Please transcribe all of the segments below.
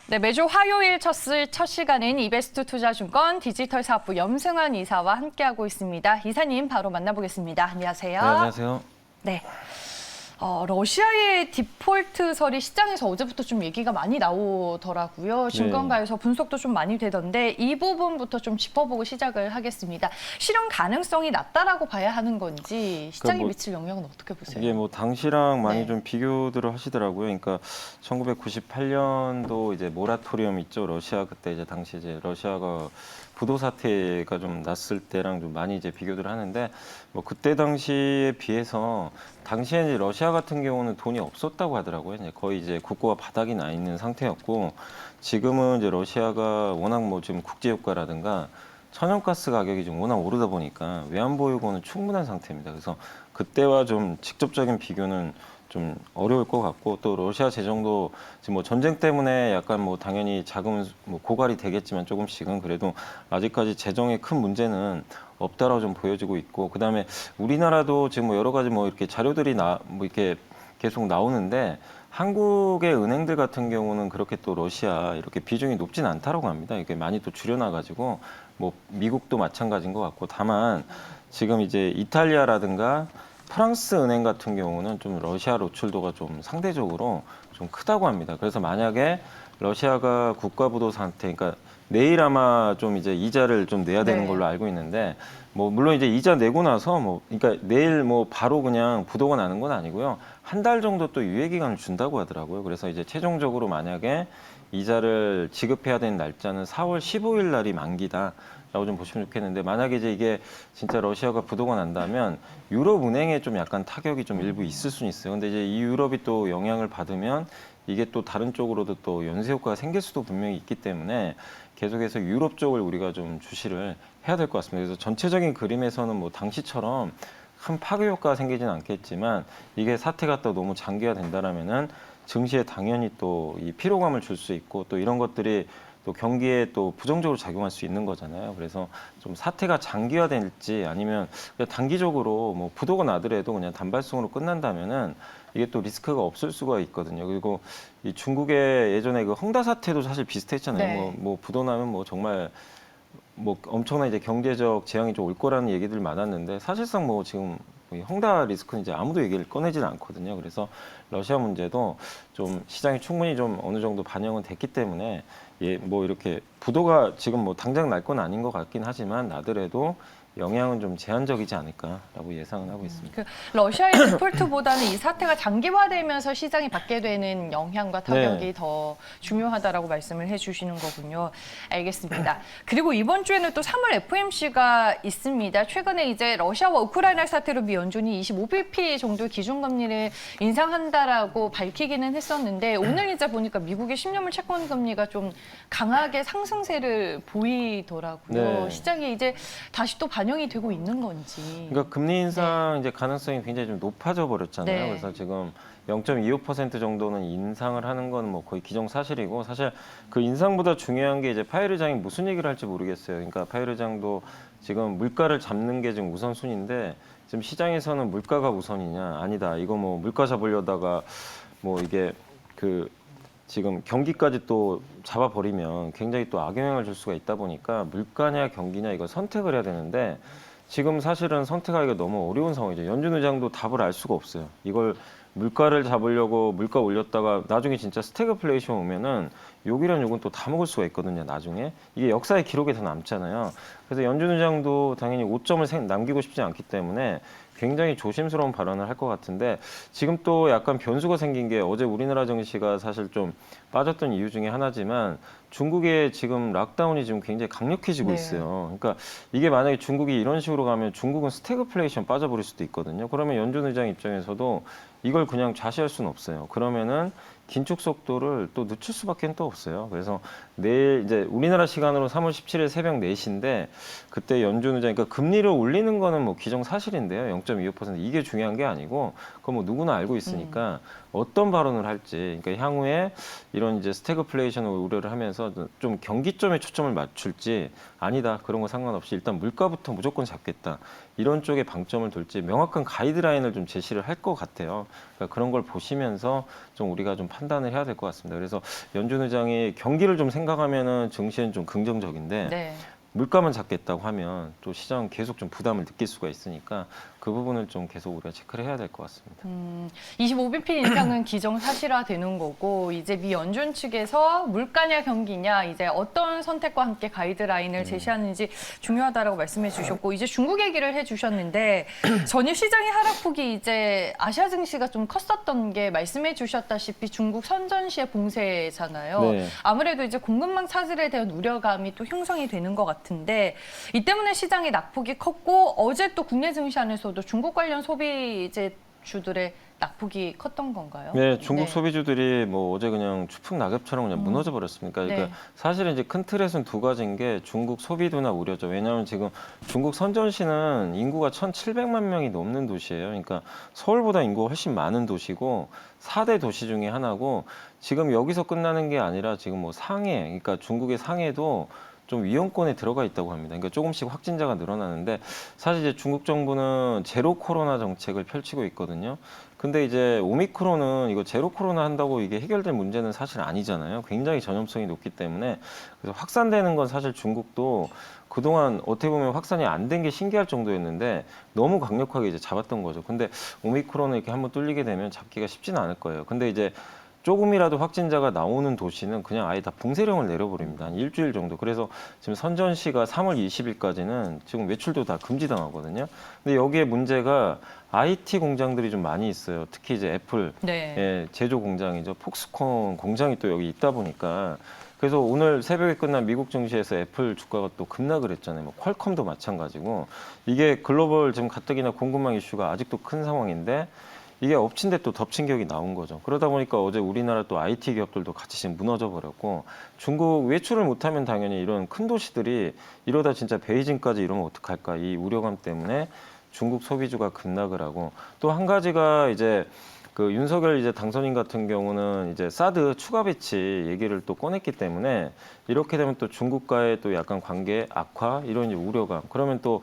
네, 매주 화요일 첫 시간은 이베스트 투자증권 디지털 사업부 염승환 이사와 함께하고 있습니다. 이사님 바로 만나보겠습니다. 안녕하세요. 네, 안녕하세요. 네. 러시아의 디폴트설이 시장에서 어제부터 좀 얘기가 많이 나오더라고요. 증권가에서 분석도 좀 많이 되던데 이 부분부터 좀 짚어보고 시작을 하겠습니다. 실현 가능성이 낮다라고 봐야 하는 건지 시장에 미칠 영향은 어떻게 보세요? 이게 뭐 당시랑 많이 네. 좀 비교들을 하시더라고요. 그러니까 1998년도 이제 모라토리엄 있죠. 러시아 그때 이제 당시 이제 러시아가 부도 사태가 좀 났을 때랑 좀 많이 이제 비교들을 하는데 뭐 그때 당시에 비해서 당시에 이제 러시아 같은 경우는 돈이 없었다고 하더라고요. 이제 거의 이제 국고가 바닥이 나 있는 상태였고 지금은 이제 러시아가 워낙 뭐 지금 국제 유가라든가 천연가스 가격이 좀 워낙 오르다 보니까 외환보유고는 충분한 상태입니다. 그래서 그때와 좀 직접적인 비교는 좀 어려울 것 같고 또 러시아 재정도 지금 뭐 전쟁 때문에 약간 뭐 당연히 자금은 뭐 고갈이 되겠지만 조금씩은 그래도 아직까지 재정에 큰 문제는 없다라고 좀 보여지고 있고 그다음에 우리나라도 지금 뭐 여러 가지 뭐 이렇게 자료들이 뭐 이렇게 계속 나오는데 한국의 은행들 같은 경우는 그렇게 또 러시아 이렇게 비중이 높진 않다라고 합니다. 이게 많이 또 줄여놔가지고 뭐 미국도 마찬가지인 것 같고 다만 지금 이제 이탈리아라든가 프랑스 은행 같은 경우는 좀 러시아 노출도가 좀 상대적으로 좀 크다고 합니다. 그래서 만약에 러시아가 국가부도 상태, 그러니까 내일 아마 좀 이제 이자를 좀 내야 되는 네. 걸로 알고 있는데 뭐 물론 이제 이자 내고 나서 뭐 그러니까 내일 뭐 바로 그냥 부도가 나는 건 아니고요. 한 달 정도 또 유예 기간을 준다고 하더라고요. 그래서 이제 최종적으로 만약에 이자를 지급해야 되는 날짜는 4월 15일 날이 만기다. 라고 좀 보시면 좋겠는데 만약에 이제 이게 진짜 러시아가 부도가 난다면 유럽 은행에 좀 약간 타격이 좀 일부 있을 수는 있어요. 근데 이제 이 유럽이 또 영향을 받으면 이게 또 다른 쪽으로도 또 연쇄 효과가 생길 수도 분명히 있기 때문에 계속해서 유럽 쪽을 우리가 좀 주시를 해야 될 것 같습니다. 그래서 전체적인 그림에서는 뭐 당시처럼 큰 파괴 효과가 생기지는 않겠지만 이게 사태가 또 너무 장기화된다라면은 증시에 당연히 또 이 피로감을 줄 수 있고 또 이런 것들이 또 경기에 또 부정적으로 작용할 수 있는 거잖아요. 그래서 좀 사태가 장기화될지 아니면 그냥 단기적으로 뭐 부도가 나더라도 그냥 단발성으로 끝난다면은 이게 또 리스크가 없을 수가 있거든요. 그리고 이 중국의 예전에 그 헝다 사태도 사실 비슷했잖아요. 네. 뭐 부도 나면 뭐 정말 뭐 엄청난 이제 경제적 재앙이 좀 올 거라는 얘기들 많았는데 사실상 뭐 지금 이 헝다 리스크는 이제 아무도 얘기를 꺼내지는 않거든요. 그래서 러시아 문제도 좀 시장이 충분히 좀 어느 정도 반영은 됐기 때문에 예, 뭐 이렇게 부도가 지금 뭐 당장 날 건 아닌 것 같긴 하지만 나더라도 영향은 좀 제한적이지 않을까라고 예상은 하고 있습니다. 러시아의 디폴트보다는 이 사태가 장기화되면서 시장이 받게 되는 영향과 타격이 네. 더 중요하다라고 말씀을 해주시는 거군요. 알겠습니다. 그리고 이번 주에는 또 3월 FOMC가 있습니다. 최근에 이제 러시아와 우크라이나 사태로 미 연준이 25bp 정도 기준금리를 인상한다라고 밝히기는 했었는데 오늘 이제 보니까 미국의 10년물 채권 금리가 좀 강하게 상승세를 보이더라고요. 네. 시장에 이제 다시 또 반영이 되고 있는 건지. 그러니까 금리 인상 이제 가능성이 굉장히 좀 높아져 버렸잖아요. 네. 그래서 지금 0.25% 정도는 인상을 하는 건 뭐 거의 기정사실이고 사실 그 인상보다 중요한 게 이제 파웰 의장이 무슨 얘기를 할지 모르겠어요. 그러니까 파웰 의장도 지금 물가를 잡는 게 지금 우선순위인데 지금 시장에서는 물가가 우선이냐 아니다. 이거 뭐 물가 잡으려다가 뭐 이게 그 지금 경기까지 또 잡아버리면 굉장히 또 악영향을 줄 수가 있다 보니까 물가냐 경기냐 이거 선택을 해야 되는데 지금 사실은 선택하기가 너무 어려운 상황이죠. 연준 의장도 답을 알 수가 없어요. 이걸 물가를 잡으려고 물가 올렸다가 나중에 진짜 스태그플레이션 오면은 욕이란 욕은 또 다 먹을 수가 있거든요. 나중에 이게 역사의 기록에 더 남잖아요. 그래서 연준 의장도 당연히 오점을 남기고 싶지 않기 때문에 굉장히 조심스러운 발언을 할 것 같은데 지금 또 약간 변수가 생긴 게 어제 우리나라 증시가 사실 좀 빠졌던 이유 중에 하나지만 중국의 지금 락다운이 지금 굉장히 강력해지고 네. 있어요. 그러니까 이게 만약에 중국이 이런 식으로 가면 중국은 스태그플레이션 빠져버릴 수도 있거든요. 그러면 연준 의장 입장에서도 이걸 그냥 좌시할 수는 없어요. 그러면은 긴축 속도를 또 늦출 수밖에 또 없어요. 그래서 내일 이제 우리나라 시간으로 3월 17일 새벽 4시인데 그때 연준 의장 그러니까 금리를 올리는 거는 뭐 기정사실인데요. 0.25% 이게 중요한 게 아니고 그거 뭐 누구나 알고 있으니까 어떤 발언을 할지 그러니까 향후에 이런 이제 스태그플레이션을 우려를 하면서 좀 경기점에 초점을 맞출지 아니다. 그런 거 상관없이 일단 물가부터 무조건 잡겠다. 이런 쪽에 방점을 둘지 명확한 가이드라인을 좀 제시를 할 것 같아요. 그러니까 그런 걸 보시면서 좀 우리가 좀 판단을 해야 될 것 같습니다. 그래서 연준 의장이 경기를 좀 생각하면은 증시는 좀 긍정적인데 네. 물가만 잡겠다고 하면 또 시장은 계속 좀 부담을 느낄 수가 있으니까 그 부분을 좀 계속 우리가 체크를 해야 될 것 같습니다. 25bp 인상은 기정사실화되는 거고 이제 미 연준 측에서 물가냐 경기냐 이제 어떤 선택과 함께 가이드라인을 제시하는지 중요하다라고 말씀해 주셨고 이제 중국 얘기를 해 주셨는데 전일 시장의 하락폭이 이제 아시아 증시가 좀 컸었던 게 말씀해 주셨다시피 중국 선전시의 봉쇄잖아요. 네. 아무래도 이제 공급망 차질에 대한 우려감이 또 형성이 되는 것 같은데 이 때문에 시장의 낙폭이 컸고 어제 또 국내 증시 안에서도 중국 관련 소비재주들의 낙폭이 컸던 건가요? 네, 중국 네. 소비주들이 뭐 어제 그냥 추풍 낙엽처럼 그냥 무너져 버렸습니까? 그러니까 네. 사실은 이제 큰 틀에서는 두 가지인 게 중국 소비 둔화 우려죠. 왜냐하면 지금 중국 선전시는 인구가 1,700만 명이 넘는 도시예요. 그러니까 서울보다 인구가 훨씬 많은 도시고 4대 도시 중에 하나고 지금 여기서 끝나는 게 아니라 지금 뭐 상해, 그러니까 중국의 상해도 좀 위험권에 들어가 있다고 합니다. 그러니까 조금씩 확진자가 늘어나는데 사실 이제 중국 정부는 제로 코로나 정책을 펼치고 있거든요. 근데 이제 오미크론은 이거 제로 코로나 한다고 이게 해결될 문제는 사실 아니잖아요. 굉장히 전염성이 높기 때문에 그래서 확산되는 건 사실 중국도 그동안 어떻게 보면 확산이 안 된 게 신기할 정도였는데 너무 강력하게 이제 잡았던 거죠. 근데 오미크론을 이렇게 한번 뚫리게 되면 잡기가 쉽지는 않을 거예요. 근데 이제 조금이라도 확진자가 나오는 도시는 그냥 아예 다 봉쇄령을 내려버립니다. 한 일주일 정도. 그래서 지금 선전시가 3월 20일까지는 지금 외출도 다 금지당하거든요. 근데 여기에 문제가 IT 공장들이 좀 많이 있어요. 특히 이제 애플 네. 예, 제조 공장이죠. 폭스콘 공장이 또 여기 있다 보니까 그래서 오늘 새벽에 끝난 미국 증시에서 애플 주가가 또 급락을 했잖아요. 뭐 퀄컴도 마찬가지고 이게 글로벌 지금 가뜩이나 공급망 이슈가 아직도 큰 상황인데 이게 엎친 데 또 덮친 격이 나온 거죠. 그러다 보니까 어제 우리나라 또 IT 기업들도 같이 지금 무너져 버렸고 중국 외출을 못하면 당연히 이런 큰 도시들이 이러다 진짜 베이징까지 이러면 어떡할까 이 우려감 때문에 중국 소비주가 급락을 하고 또 한 가지가 이제 그 윤석열 이제 당선인 같은 경우는 이제 사드 추가 배치 얘기를 또 꺼냈기 때문에 이렇게 되면 또 중국과의 또 약간 관계 악화 이런 이제 우려감 그러면 또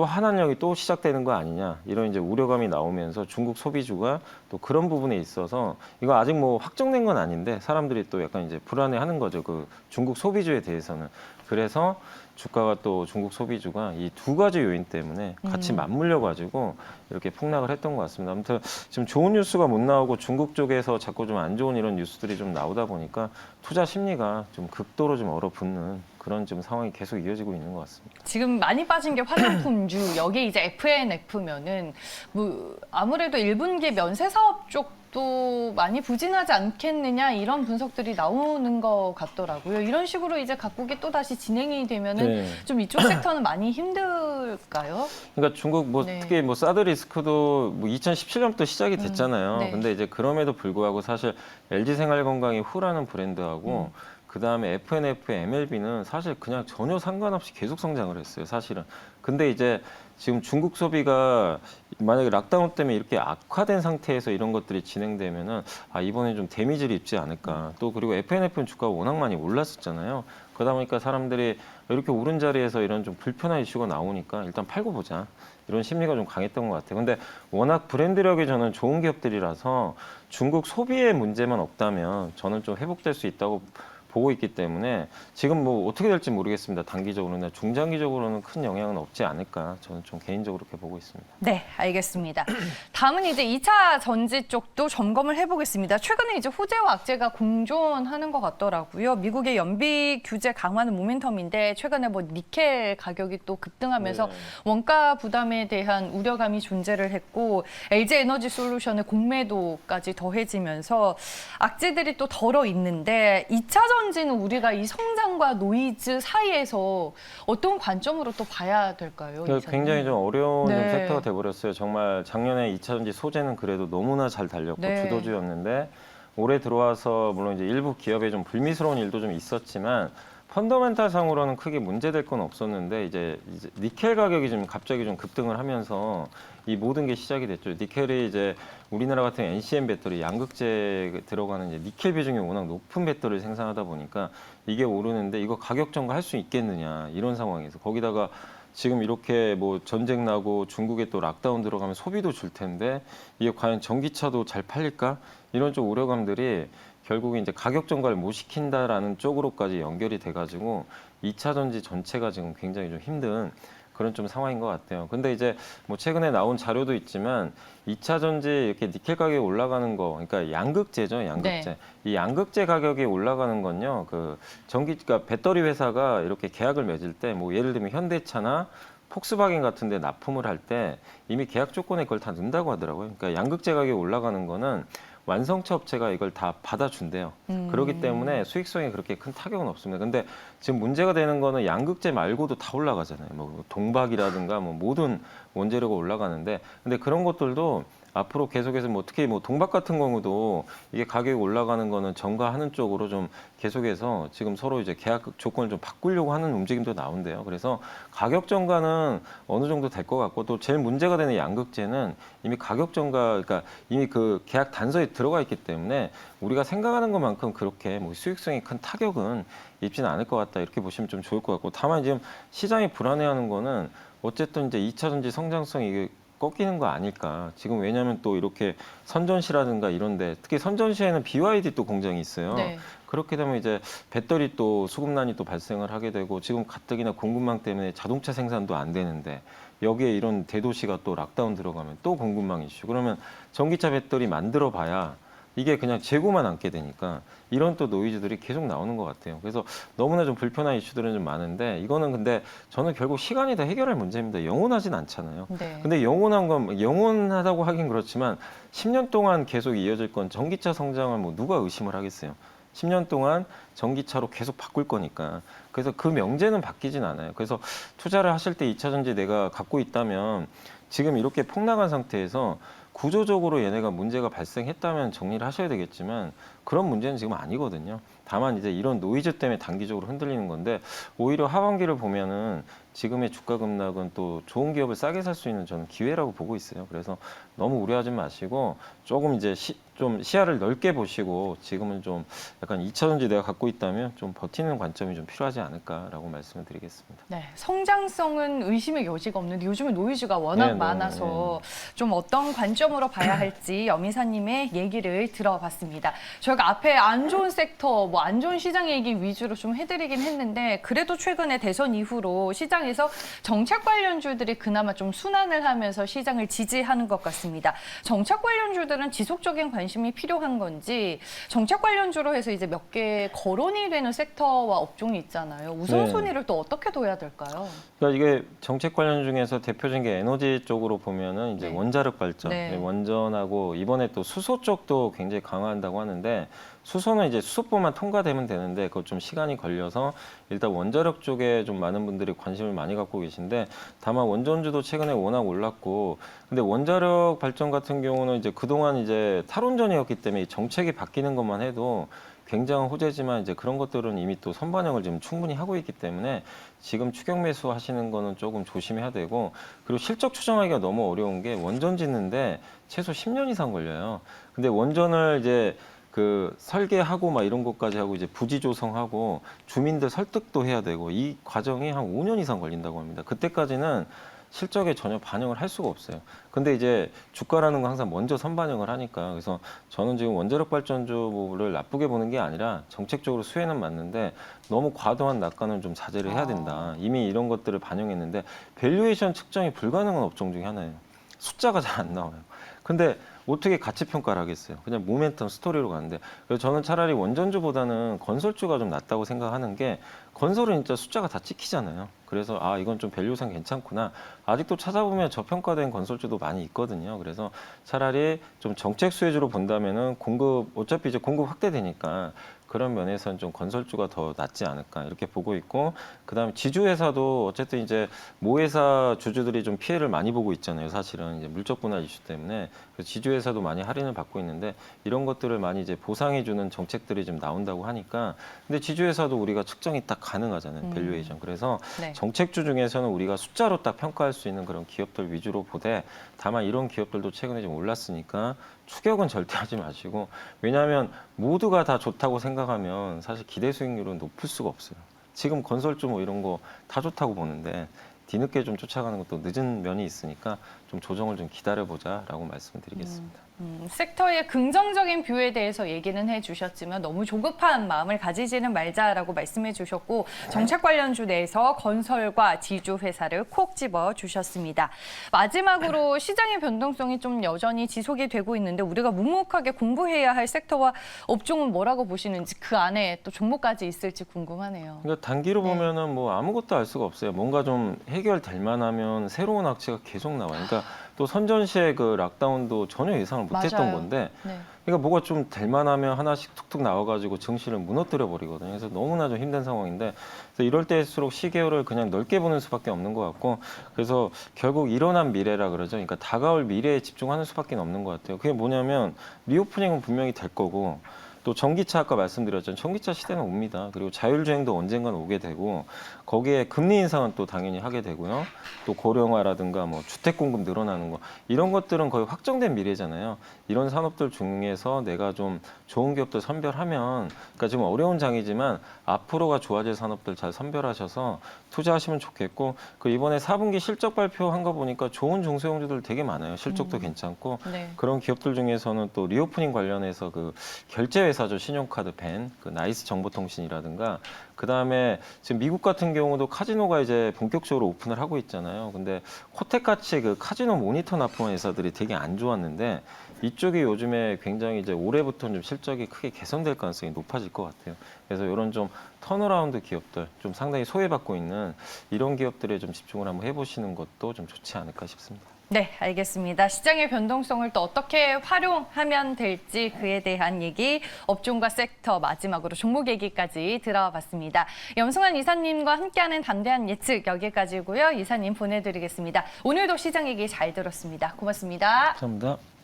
한한령이 또 시작되는 거 아니냐 이런 이제 우려감이 나오면서 중국 소비주가 또 그런 부분에 있어서 이거 아직 뭐 확정된 건 아닌데 사람들이 또 약간 이제 불안해하는 거죠. 그 중국 소비주에 대해서는. 그래서 주가가 또 중국 소비주가 이 두 가지 요인 때문에 같이 맞물려 가지고 이렇게 폭락을 했던 것 같습니다. 아무튼 지금 좋은 뉴스가 못 나오고 중국 쪽에서 자꾸 좀 안 좋은 이런 뉴스들이 좀 나오다 보니까 투자 심리가 좀 극도로 좀 얼어붙는 그런 지금 상황이 계속 이어지고 있는 것 같습니다. 지금 많이 빠진 게 화장품주, 여기 이제 FNF면은 뭐 아무래도 1분기 면세 사업 쪽도 많이 부진하지 않겠느냐 이런 분석들이 나오는 것 같더라고요. 이런 식으로 이제 각국이 또 다시 진행이 되면은 네. 좀 이쪽 섹터는 많이 힘들까요? 그러니까 중국 뭐 네. 특히 뭐 사드 리스크도 뭐 2017년부터 시작이 됐잖아요. 네. 근데 이제 그럼에도 불구하고 사실 LG 생활건강이 후라는 브랜드하고 그다음에 FNF, MLB는 사실 그냥 전혀 상관없이 계속 성장을 했어요, 사실은. 근데 이제 지금 중국 소비가 만약에 락다운 때문에 이렇게 악화된 상태에서 이런 것들이 진행되면은 아, 이번에 좀 데미지를 입지 않을까. 또 그리고 FNF는 주가가 워낙 많이 올랐었잖아요. 그러다 보니까 사람들이 이렇게 오른 자리에서 이런 좀 불편한 이슈가 나오니까 일단 팔고 보자. 이런 심리가 좀 강했던 것 같아요. 근데 워낙 브랜드력이 저는 좋은 기업들이라서 중국 소비의 문제만 없다면 저는 좀 회복될 수 있다고 보고 있기 때문에 지금 뭐 어떻게 될지 모르겠습니다. 단기적으로는 중장기적으로는 큰 영향은 없지 않을까 저는 좀 개인적으로 그렇게 보고 있습니다. 네, 알겠습니다. 다음은 이제 2차 전지 쪽도 점검을 해보겠습니다. 최근에 이제 호재와 악재가 공존하는 것 같더라고요. 미국의 연비 규제 강화는 모멘텀인데 최근에 뭐 니켈 가격이 또 급등하면서 네. 원가 부담에 대한 우려감이 존재를 했고 LG 에너지 솔루션의 공매도까지 더해지면서 악재들이 또 덜어 있는데 2차 전지는 우리가 이 성장과 노이즈 사이에서 어떤 관점으로 또 봐야 될까요? 이 굉장히 좀 어려운 네. 좀 섹터가 돼버렸어요. 정말 작년에 2차전지 소재는 그래도 너무나 잘 달렸고 네. 주도주였는데 올해 들어와서 물론 이제 일부 기업에 좀 불미스러운 일도 좀 있었지만 펀더멘탈 상으로는 크게 문제될 건 없었는데 이제 니켈 가격이 좀 갑자기 좀 급등을 하면서 이 모든 게 시작이 됐죠. 니켈이 이제 우리나라 같은 NCM 배터리 양극재 들어가는 이제 니켈 비중이 워낙 높은 배터리를 생산하다 보니까 이게 오르는데 이거 가격 전가할 수 있겠느냐 이런 상황에서 거기다가 지금 이렇게 뭐 전쟁 나고 중국에 또 락다운 들어가면 소비도 줄 텐데 이게 과연 전기차도 잘 팔릴까? 이런 좀 우려감들이 결국에 이제 가격 전가를 못 시킨다라는 쪽으로까지 연결이 돼가지고 2차 전지 전체가 지금 굉장히 좀 힘든 그런 좀 상황인 것 같아요. 근데 이제 뭐 최근에 나온 자료도 있지만 2차 전지 이렇게 니켈 가격이 올라가는 거, 그러니까 양극재죠, 양극재. 네. 이 양극재 가격이 올라가는 건요, 그러니까 배터리 회사가 이렇게 계약을 맺을 때, 뭐 예를 들면 현대차나 폭스바겐 같은 데 납품을 할 때 이미 계약 조건에 그걸 다 넣는다고 하더라고요. 그러니까 양극재 가격이 올라가는 거는 완성차 업체가 이걸 다 받아준대요. 그렇기 때문에 수익성에 그렇게 큰 타격은 없습니다. 근데 지금 문제가 되는 거는 양극재 말고도 다 올라가잖아요. 뭐 동박이라든가 뭐 모든 원재료가 올라가는데, 근데 그런 것들도 앞으로 계속해서 뭐 특히 뭐 동박 같은 경우도 이게 가격이 올라가는 거는 전가하는 쪽으로 좀 계속해서 지금 서로 이제 계약 조건을 좀 바꾸려고 하는 움직임도 나온대요. 그래서 가격 전가는 어느 정도 될 것 같고, 또 제일 문제가 되는 양극재는 이미 가격 전가, 그러니까 이미 그 계약 단서에 들어가 있기 때문에 우리가 생각하는 것만큼 그렇게 뭐 수익성이 큰 타격은 입지는 않을 것 같다, 이렇게 보시면 좀 좋을 것 같고, 다만 지금 시장이 불안해하는 거는 어쨌든 이제 2차 전지 성장성이 이게 꺾이는 거 아닐까. 지금 왜냐하면 또 이렇게 선전시라든가 이런데, 특히 선전시에는 BYD 또 공장이 있어요. 네. 그렇게 되면 이제 배터리 또 수급난이 또 발생을 하게 되고, 지금 가뜩이나 공급망 때문에 자동차 생산도 안 되는데 여기에 이런 대도시가 또 락다운 들어가면 또 공급망 이슈. 그러면 전기차 배터리 만들어 봐야 이게 그냥 재고만 남게 되니까 이런 또 노이즈들이 계속 나오는 것 같아요. 그래서 너무나 좀 불편한 이슈들은 좀 많은데, 이거는 근데 저는 결국 시간이 다 해결할 문제입니다. 영원하진 않잖아요. 네. 근데 영원하다고 하긴 그렇지만 10년 동안 계속 이어질 건 전기차 성장을 뭐 누가 의심을 하겠어요. 10년 동안 전기차로 계속 바꿀 거니까. 그래서 그 명제는 바뀌진 않아요. 그래서 투자를 하실 때 2차 전지 내가 갖고 있다면 지금 이렇게 폭락한 상태에서 구조적으로 얘네가 문제가 발생했다면 정리를 하셔야 되겠지만 그런 문제는 지금 아니거든요. 다만 이제 이런 노이즈 때문에 단기적으로 흔들리는 건데, 오히려 하반기를 보면은 지금의 주가 급락은 또 좋은 기업을 싸게 살 수 있는 저는 기회라고 보고 있어요. 그래서 너무 우려하지 마시고 조금 이제 좀 시야를 넓게 보시고, 지금은 좀 약간 2차 전지 내가 갖고 있다면 좀 버티는 관점이 좀 필요하지 않을까라고 말씀을 드리겠습니다. 네, 성장성은 의심의 여지가 없는데 요즘은 노이즈가 워낙 네, 네, 많아서 좀 어떤 관점으로 봐야 할지 여미사님의 얘기를 들어봤습니다. 저희가 앞에 안 좋은 섹터, 뭐 안 좋은 시장 얘기 위주로 좀 해드리긴 했는데, 그래도 최근에 대선 이후로 시장에서 정책 관련주들이 그나마 좀 순환을 하면서 시장을 지지하는 것 같습니다. 정책 관련주들은 지속적인 관심이 필요한 건지, 정책 관련주로 해서 이제 몇 개 거론이 되는 섹터와 업종이 있잖아요. 우선순위를 또 어떻게 둬야 될까요? 그러니까 이게 정책 관련 중에서 대표적인 게 에너지 쪽으로 보면은 이제 네. 원자력 발전, 네. 원전하고 이번에 또 수소 쪽도 굉장히 강화한다고 하는데, 수소는 이제 수소법만 통과되면 되는데 그거 좀 시간이 걸려서 일단 원자력 쪽에 좀 많은 분들이 관심을 많이 갖고 계신데, 다만 원전주도 최근에 워낙 올랐고, 근데 원자력 발전 같은 경우는 이제 그동안 이제 탈원전이었기 때문에 정책이 바뀌는 것만 해도 굉장한 호재지만, 이제 그런 것들은 이미 또 선반영을 지금 충분히 하고 있기 때문에 지금 추격 매수 하시는 거는 조금 조심해야 되고, 그리고 실적 추정하기가 너무 어려운 게 원전 짓는데 최소 10년 이상 걸려요. 근데 원전을 이제 그 설계하고 막 이런 것까지 하고 이제 부지 조성하고 주민들 설득도 해야 되고, 이 과정이 한 5년 이상 걸린다고 합니다. 그때까지는 실적에 전혀 반영을 할 수가 없어요. 근데 이제 주가라는 건 항상 먼저 선반영을 하니까, 그래서 저는 지금 원자력 발전주를 나쁘게 보는 게 아니라 정책적으로 수혜는 맞는데 너무 과도한 낙관은 좀 자제를 해야 된다. 이미 이런 것들을 반영했는데 밸류에이션 측정이 불가능한 업종 중에 하나예요. 숫자가 잘 안 나와요. 근데 어떻게 가치 평가를 하겠어요? 그냥 모멘텀 스토리로 가는데, 그래서 저는 차라리 원전주보다는 건설주가 좀 낫다고 생각하는 게, 건설은 진짜 숫자가 다 찍히잖아요. 그래서 아, 이건 좀 밸류상 괜찮구나. 아직도 찾아보면 저평가된 건설주도 많이 있거든요. 그래서 차라리 좀 정책 수혜주로 본다면은 어차피 이제 공급 확대되니까 그런 면에서는 좀 건설주가 더 낫지 않을까 이렇게 보고 있고, 그다음에 지주회사도 어쨌든 이제 모회사 주주들이 좀 피해를 많이 보고 있잖아요. 사실은 이제 물적 분할 이슈 때문에. 그래서 지주회사도 많이 할인을 받고 있는데, 이런 것들을 많이 이제 보상해주는 정책들이 좀 나온다고 하니까, 근데 지주회사도 우리가 측정이 딱 가능하잖아요. 밸류에이션. 그래서 네. 정책주 중에서는 우리가 숫자로 딱 평가할 수 있는 그런 기업들 위주로 보되, 다만 이런 기업들도 최근에 좀 올랐으니까 추격은 절대 하지 마시고, 왜냐하면 모두가 다 좋다고 생각하면 사실 기대 수익률은 높을 수가 없어요. 지금 건설주 뭐 이런 거 다 좋다고 보는데 뒤늦게 좀 쫓아가는 것도 늦은 면이 있으니까 좀 조정을 좀 기다려보자라고 말씀드리겠습니다. 섹터의 긍정적인 뷰에 대해서 얘기는 해주셨지만 너무 조급한 마음을 가지지는 말자라고 말씀해 주셨고 정책 관련주 내에서 건설과 지주 회사를 콕 집어 주셨습니다. 마지막으로 시장의 변동성이 좀 여전히 지속이 되고 있는데 우리가 묵묵하게 공부해야 할 섹터와 업종은 뭐라고 보시는지 그 안에 또 종목까지 있을지 궁금하네요. 그러니까 단기로 보면은 뭐 아무것도 알 수가 없어요. 뭔가 좀 해결될 만하면 새로운 악재가 계속 나와요. 그러니까 또 선전시의 그 락다운도 전혀 예상을 못했던 맞아요. 건데, 네. 그러니까 뭐가 좀 될 만하면 하나씩 툭툭 나와가지고 증시를 무너뜨려 버리거든요. 그래서 너무나 좀 힘든 상황인데, 그래서 이럴 때일수록 시계열을 그냥 넓게 보는 수밖에 없는 것 같고, 그래서 결국 일어난 미래라 그러죠. 그러니까 다가올 미래에 집중하는 수밖에 없는 것 같아요. 그게 뭐냐면 리오프닝은 분명히 될 거고. 또 전기차 아까 말씀드렸잖아요. 전기차 시대는 옵니다. 그리고 자율주행도 언젠간 오게 되고 거기에 금리 인상은 또 당연히 하게 되고요. 또 고령화라든가 뭐 주택 공급 늘어나는 거 이런 것들은 거의 확정된 미래잖아요. 이런 산업들 중에서 내가 좀 좋은 기업들 선별하면 그러니까 지금 어려운 장이지만 앞으로가 좋아질 산업들 잘 선별하셔서 투자하시면 좋겠고 그 이번에 4분기 실적 발표한 거 보니까 좋은 중소형주들 되게 많아요. 실적도 괜찮고 네. 그런 기업들 중에서는 또 리오프닝 관련해서 그 결제 회사죠. 신용카드 벤, 그 나이스 정보통신이라든가 그다음에 지금 미국 같은 경우도 카지노가 이제 본격적으로 오픈을 하고 있잖아요. 근데 코텍같이 그 카지노 모니터 납품한 회사들이 되게 안 좋았는데 이쪽이 요즘에 굉장히 이제 올해부터 좀 실적이 크게 개선될 가능성이 높아질 것 같아요. 그래서 이런 좀 턴어라운드 기업들, 좀 상당히 소외받고 있는 이런 기업들에 좀 집중을 한번 해보시는 것도 좀 좋지 않을까 싶습니다. 네, 알겠습니다. 시장의 변동성을 또 어떻게 활용하면 될지 그에 대한 얘기, 업종과 섹터 마지막으로 종목 얘기까지 들어봤습니다. 염승환 이사님과 함께하는 담대한 예측 여기까지고요. 이사님 보내드리겠습니다. 오늘도 시장 얘기 잘 들었습니다. 고맙습니다. 감사합니다.